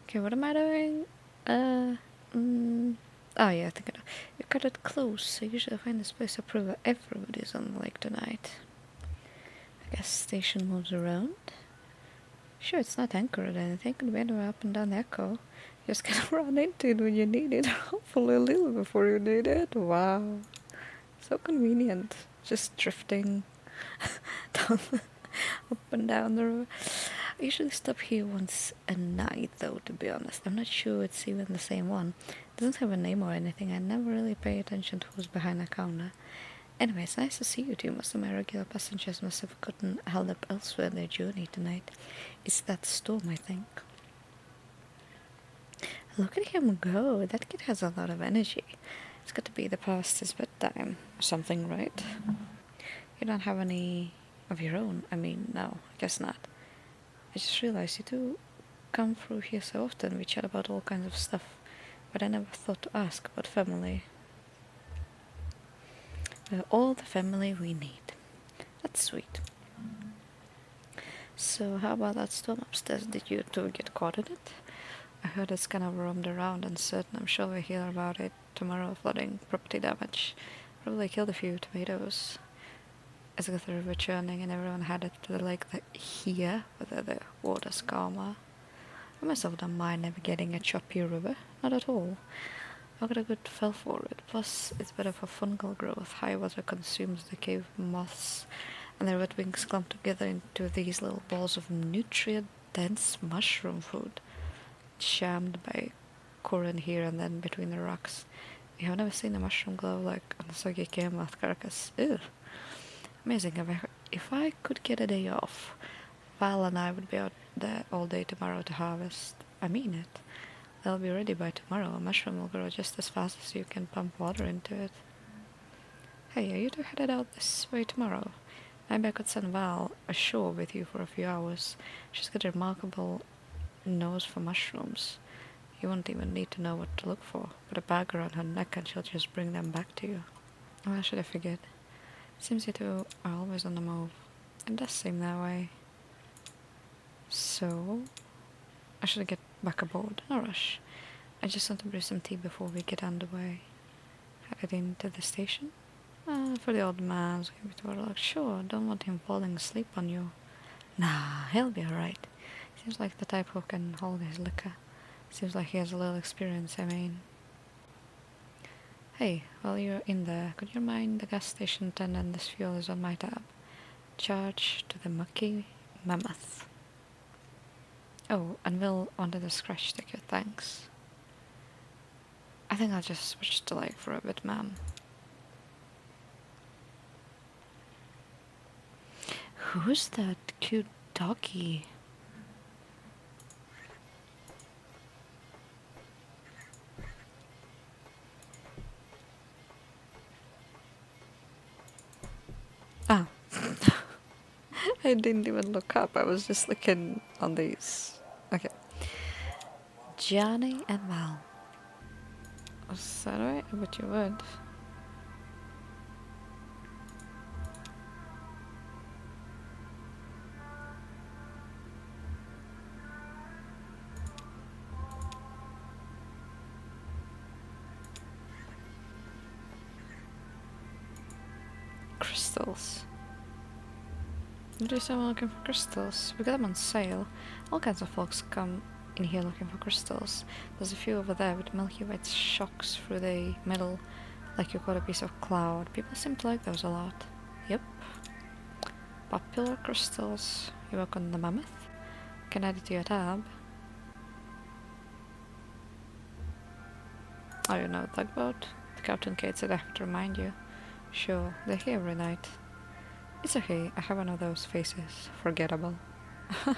Okay, what am I doing? Uh, oh yeah, I think I know. You cut it close, so usually I find this place to prove that everybody's on the lake tonight. I guess station moves around. Sure, it's not anchored or anything, it can be anywhere up and down the echo. You just gotta run into it when you need it, hopefully a little before you need it. Wow. So convenient. Just drifting down, up and down the river. I usually stop here once a night, though, to be honest. I'm not sure it's even the same one. It doesn't have a name or anything. I never really pay attention to who's behind the counter. Anyway, it's nice to see you two. Most of my regular passengers must have gotten held up elsewhere in their journey tonight. It's that storm, I think. Look at him go. That kid has a lot of energy. It's got to be the past his bedtime or something, right? You don't have any of your own? I mean, no, I guess not. I just realized you two come through here so often. We chat about all kinds of stuff, but I never thought to ask about family. We're all the family we need. That's sweet. So how about that storm upstairs? Did you two get caught in it? I heard it's kind of roamed around uncertain. I'm sure we'll hear about it tomorrow. Flooding, property damage. Probably killed a few tomatoes. It's got the river churning and everyone headed to the lake here, whether the water's calmer. I myself don't mind navigating a choppy river. Not at all. I've got a good feel for it. Plus, it's better for fungal growth. High water consumes the cave moths, and their wet wings clump together into these little balls of nutrient-dense mushroom food, jammed by current here and then between the rocks. You have never seen a mushroom glow like on a soggy cave moth carcass. Ew. Amazing. If I could get a day off, Val and I would be out there all day tomorrow to harvest. I mean it. They'll be ready by tomorrow. A mushroom will grow just as fast as you can pump water into it. Hey, are you two headed out this way tomorrow? Maybe I could send Val ashore with you for a few hours. She's got a remarkable nose for mushrooms. You won't even need to know what to look for. Put a bag around her neck and she'll just bring them back to you. Oh, I should have figured. Seems you two are always on the move. It does seem that way. So, I should get back aboard. No rush. I just want to brew some tea before we get underway. Headed into the station? For the old man's give it a look. Sure, don't want him falling asleep on you. Nah, he'll be alright. Seems like the type who can hold his liquor. Seems like he has a little experience, I mean. Hey, while you're in there, could you remind the gas station attendant this fuel is on my tab? Charge to the mucky mammoth. Oh, and Will wanted a scratch ticket, thanks. I think I'll just switch to like for a bit, ma'am. Who's that cute doggy? Ah, I didn't even look up. I was just looking on these. Okay. Johnny and Val. Was that right? I bet you would. Crystals. Did you say we're looking for crystals? We got them on sale. All kinds of folks come in here looking for crystals. There's a few over there with milky white shocks through the middle, like you caught a piece of cloud. People seem to like those a lot. Yep. Popular crystals. You work on the mammoth? Can add it to your tab. Oh, you know tugboat? The captain Kate said I have to remind you. Sure, they're here every night. It's okay, I have one of those faces. Forgettable. I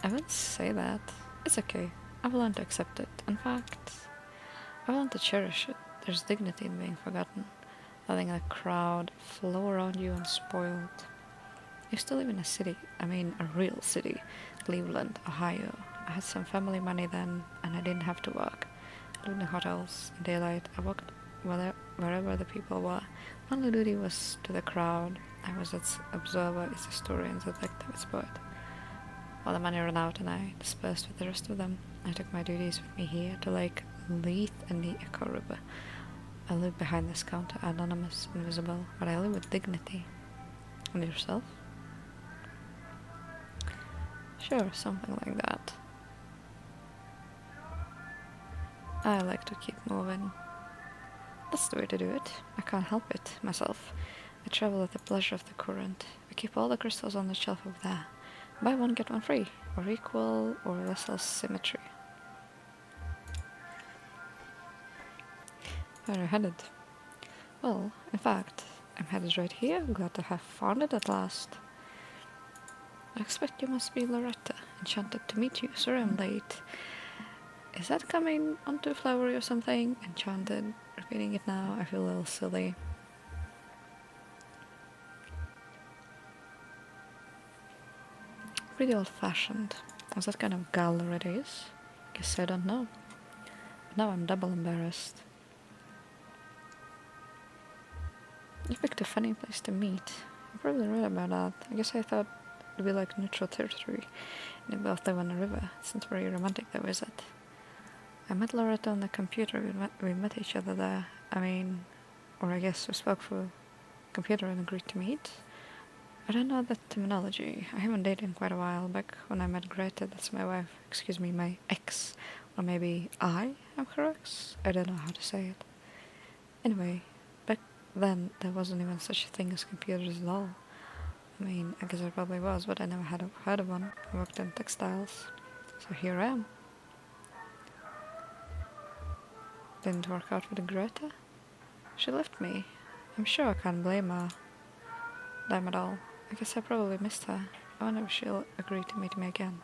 wouldn't say that. It's okay. I've learned to accept it. In fact, I've learned to cherish it. There's dignity in being forgotten. Letting a crowd flow around you unspoiled. You still live in a city. I mean, a real city. Cleveland, Ohio. I had some family money then, and I didn't have to work. I lived in hotels, in daylight. I worked wherever the people were. My only duty was to the crowd. I was its observer, its historian, its detective, its poet. While the money ran out and I dispersed with the rest of them, I took my duties with me here to Lake Leith and the Echo River. I live behind this counter, anonymous, invisible, but I live with dignity. And yourself? Sure, something like that. I like to keep moving. That's the way to do it. I can't help it, myself. I travel at the pleasure of the current. I keep all the crystals on the shelf over there. Buy one, get one free, or equal, or vessel symmetry. Where are you headed? Well, in fact, I'm headed right here. Glad to have found it at last. I expect you must be Loretta. Enchanted to meet you. Sorry I'm late. Is that coming onto flowery or something? Enchanted. Repeating it now, I feel a little silly. Pretty old-fashioned. Is that kind of gallery it is? Guess I don't know. But now I'm double embarrassed. You picked a funny place to meet. I'm probably right about that. I guess I thought it'd be like neutral territory. And they both live on a river. It's not very romantic though, is it? I met Loretta on the computer. We met each other there. I mean, or I guess we spoke for computer and agreed to meet. I don't know the terminology. I haven't dated in quite a while. Back when I met Greta, that's my wife. Excuse me, my ex. Or maybe I am her ex? I don't know how to say it. Anyway, back then there wasn't even such a thing as computers at all. I mean, I guess there probably was, but I never had heard of one. I worked in textiles. So here I am. Didn't work out with Greta. She left me. I'm sure I can't blame her. Them at all. I guess I probably missed her. I wonder if she'll agree to meet me again.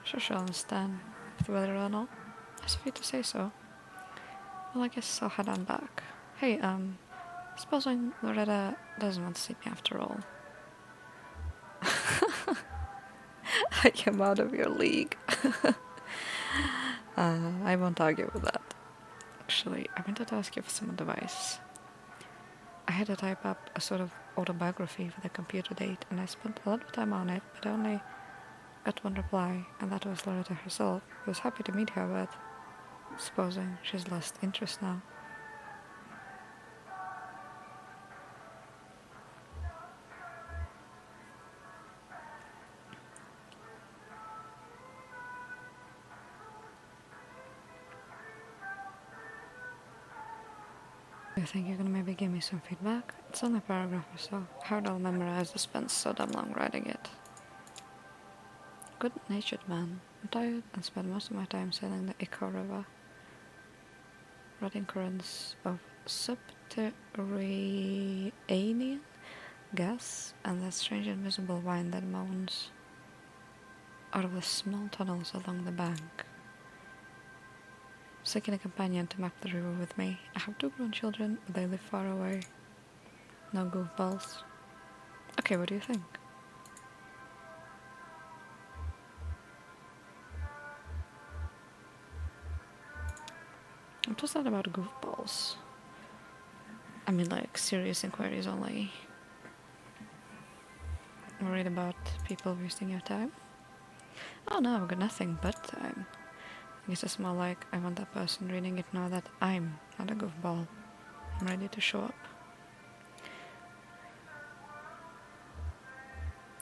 Sure she'll understand if the weather or not. Nice of you to say so. Well, I guess I'll head on back. Hey, supposing Loretta doesn't want to see me after all. I am out of your league. I won't argue with that. Actually, I wanted to ask you for some advice. I had to type up a sort of autobiography for the computer date, and I spent a lot of time on it, but I only got one reply, and that was Loretta herself. I was happy to meet her, but supposing she's lost interest now. Do you think you're gonna maybe give me some feedback? It's only a paragraph or so. How'd I memorize the spent so damn long writing it? Good-natured man. I'm tired and spend most of my time sailing the Echo River. Riding currents of subterranean gas and that strange invisible wind that moans out of the small tunnels along the bank. Seeking a companion to map the river with me. I have 2 grown children, but they live far away. No goofballs. Okay, what do you think? I'm just not about goofballs. I mean, like, serious inquiries only. Worried about people wasting your time? Oh no, I've got nothing but time. I guess it's more like I want that person reading it know that I'm not a goofball. I'm ready to show up.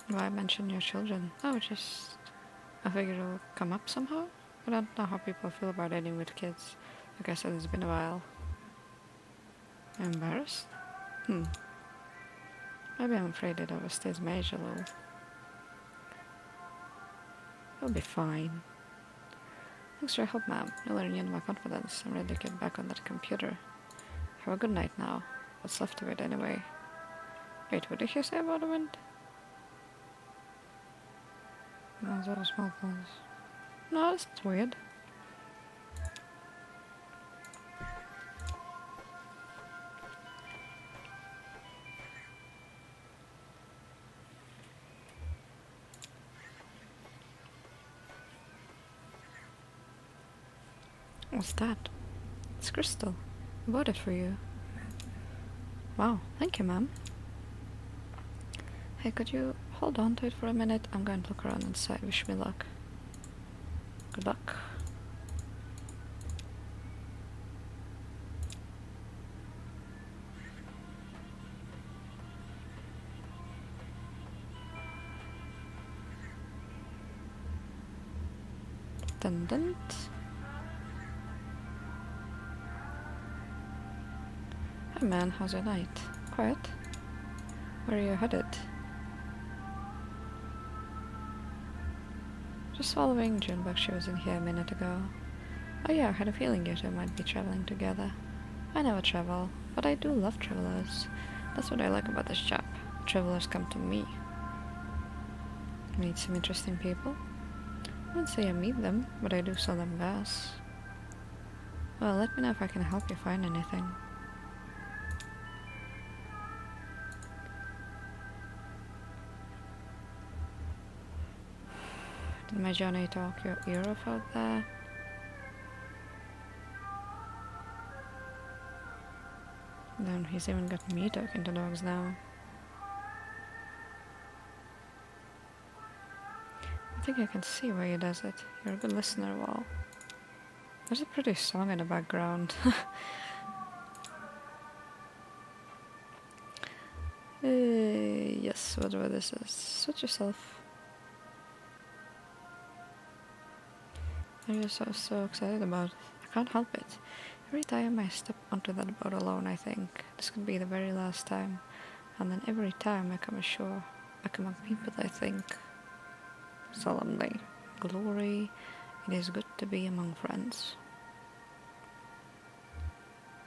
Why mention your children? Oh, just... I figure it'll come up somehow. I don't know how people feel about dating with kids. Like I said, it's been a while. Embarrassed? Maybe I'm afraid it overstays my age a little. It'll be fine. Thanks for your help, ma'am. You'll earn my confidence. I'm ready to get back on that computer. Have a good night now. What's left of it anyway? Wait, what did you say about the wind? No, that was small pause. No, that's weird. What's that? It's Crystal. I bought it for you. Wow, thank you, ma'am. Hey, could you hold on to it for a minute? I'm going to look around inside. Wish me luck. Good luck. Dun. Hey man, how's your night? Quiet? Where are you headed? Just following Junebug. She was in here a minute ago. Oh yeah, I had a feeling you two might be traveling together. I never travel, but I do love travelers. That's what I like about this chap. Travelers come to me. Meet some interesting people. I wouldn't say I meet them, but I do sell them gas. Well, let me know if I can help you find anything. Did my Johnny talk your ear off out there? Then he's even got me talking to dogs now. I think I can see why he does it. You're a good listener, Wall. There's a pretty song in the background. Yes, whatever this is. Suit yourself. I'm just so excited about it. I can't help it. Every time I step onto that boat alone, I think this could be the very last time. And then every time I come ashore, back among people, I think solemnly, glory, it is good to be among friends.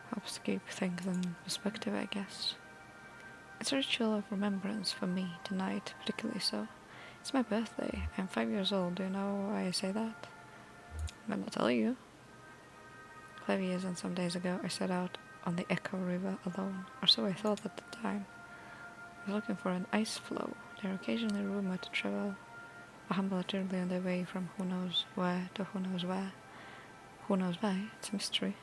Helps to keep things in perspective, I guess. It's a ritual of remembrance for me tonight, particularly so. It's my birthday. I'm 5 years old. Do you know why I say that? I'm gonna tell you. 5 years and some days ago, I set out on the Echo River alone, or so I thought at the time. I was looking for an ice floe. They're occasionally rumored to travel a humble journey on their way from who knows where to who knows where. Who knows why? It's a mystery.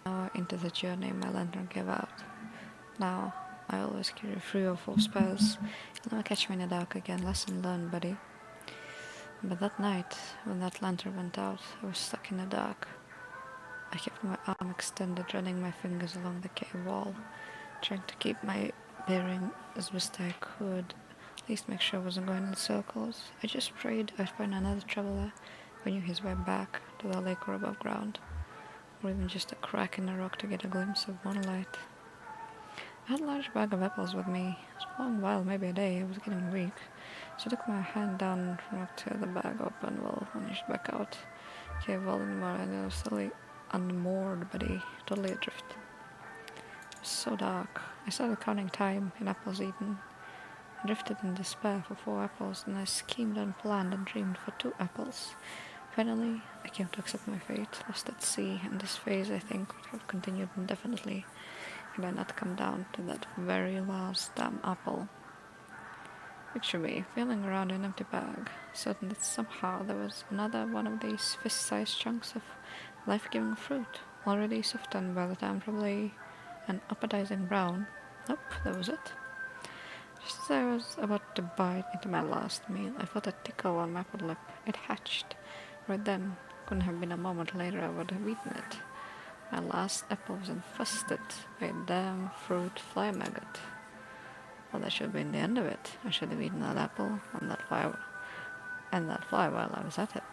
Now into the journey, my lantern gave out. Now, I always carry 3 or 4 spares. You'll never catch me in the dark again. Lesson learned, buddy. But that night, when that lantern went out, I was stuck in the dark. I kept my arm extended, running my fingers along the cave wall, trying to keep my bearing as best I could, at least make sure I wasn't going in circles. I just prayed I'd find another traveler who knew his way back to the lake or above ground, or even just a crack in the rock to get a glimpse of moonlight. I had a large bag of apples with me. It was a long while, maybe a day. I was getting weak, so I took my hand down from up to the bag open, well, vanished back out. Cave wall in the morning, and I was slowly unmoored, buddy, totally adrift. It was so dark. I started counting time in apples eaten. I drifted in despair for 4 apples, and I schemed and planned and dreamed for 2 apples. Finally, I came to accept my fate, lost at sea, and this phase, I think, would have continued indefinitely had I not come down to that very last damn apple. Picture me feeling around an empty bag, certain that somehow there was another one of these fist-sized chunks of life-giving fruit, already softened by the time, probably an appetizing brown. Nope, that was it. Just as I was about to bite into my last meal, I felt a tickle on my upper lip. It hatched. Right then. Couldn't have been a moment later I would have eaten it. My last apple was infested by a damn fruit fly maggot. Well, that should have been the end of it. I should have eaten that apple and that fly while I was at it,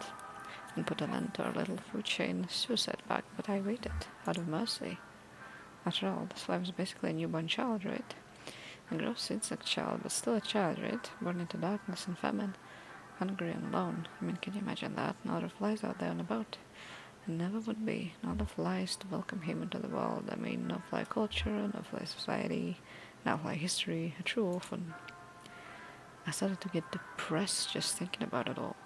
and put an end to our little food chain suicide pact, but I waited, out of mercy. After all, this fly was basically a newborn child, right? A gross insect child, but still a child, right? Born into darkness and famine, hungry and alone. I mean, can you imagine that? No other flies out there on the boat. And never would be. No other flies to welcome him into the world. I mean, no fly culture, no fly society, no fly history. A true orphan. I started to get depressed just thinking about it all.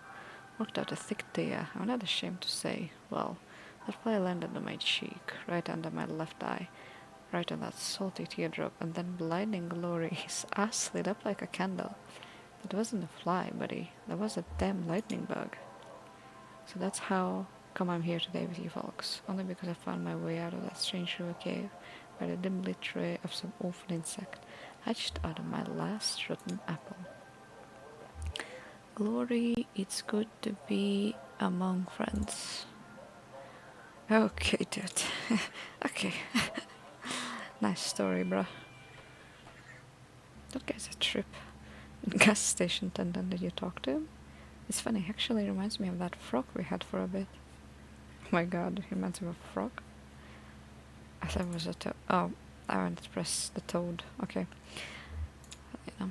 Worked out a thick tear. I'm not ashamed to say. Well, that fly landed on my cheek, right under my left eye, right on that salty teardrop, and then blinding glory, his ass lit up like a candle. That wasn't a fly, buddy. That was a damn lightning bug. So that's how come I'm here today with you folks, only because I found my way out of that strange river cave by the dim lit tray of some awful insect hatched out of my last rotten apple. Glory, it's good to be among friends. Okay, dude. Okay. Nice story, bro. That guy's a trip. Gas station attendant, did you talk to him? It's funny, actually reminds me of that frog we had for a bit. Oh my god, he reminds me of a frog. I thought it was a toad. Oh, I wanted to press the toad. Okay. Yeah.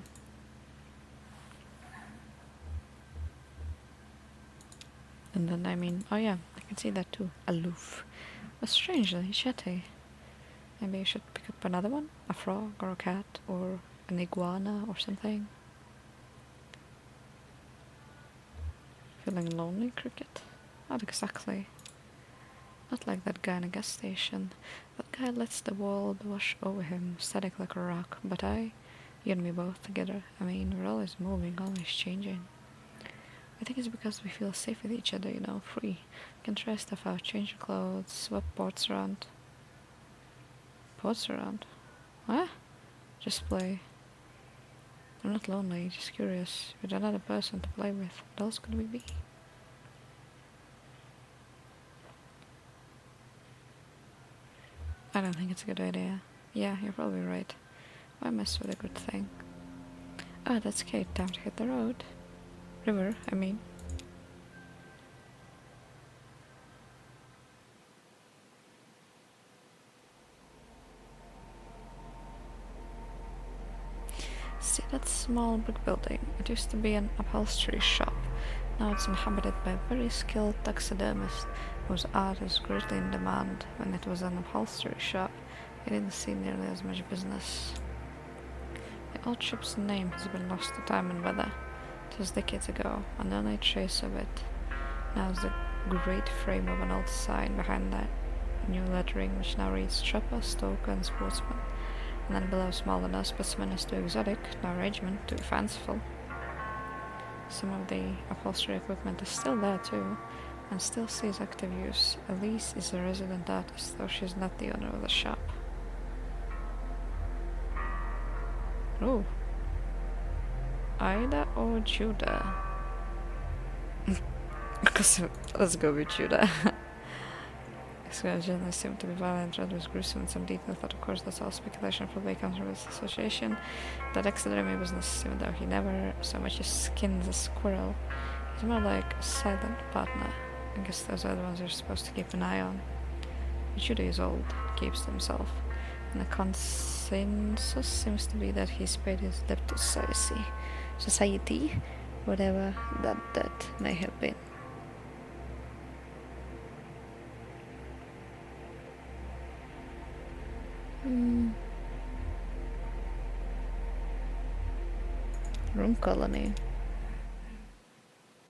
And then, I mean, oh yeah, I can see that too. Aloof. But strangely chatty. Maybe I should pick up another one? A frog or a cat or an iguana or something. Feeling lonely, Cricket? Not exactly. Not like that guy in a gas station. That guy lets the world wash over him, static like a rock. But you and me both together. I mean, we're always moving, always changing. I think it's because we feel safe with each other, you know, free. We can try stuff out, change our clothes, swap pots around. Pots around? Huh? Just play. I'm not lonely, just curious. With another person to play with. What else could we be? I don't think it's a good idea. Yeah, you're probably right. Why mess with a good thing? Oh, that's Kate. Time to hit the road. River, I mean. See that small brick building? It used to be an upholstery shop. Now it's inhabited by a very skilled taxidermist whose art is greatly in demand. When it was an upholstery shop, it didn't see nearly as much business. The old shop's name has been lost to time and weather. It was decades ago, and no night trace of it. Now is the great frame of an old sign behind that new lettering, which now reads Trapper, Stoker, and Sportsman. And then below, smaller no specimen is too exotic, no arrangement too fanciful. Some of the upholstery equipment is still there too, and still sees active use. Elise is a resident artist, though she's not the owner of the shop. Oh. Ida or Judah? Let's go with Judah. This generally seemed to be violent, rather gruesome in some detail, but of course that's all speculation, probably comes from his association. That taxidermy business, even though he never so much as skins a squirrel, he's more like a silent partner. I guess those are the ones you're supposed to keep an eye on. But Judah is old, keeps to himself, and the consensus seems to be that he's paid his debt to society, whatever that debt may have been. Room colony.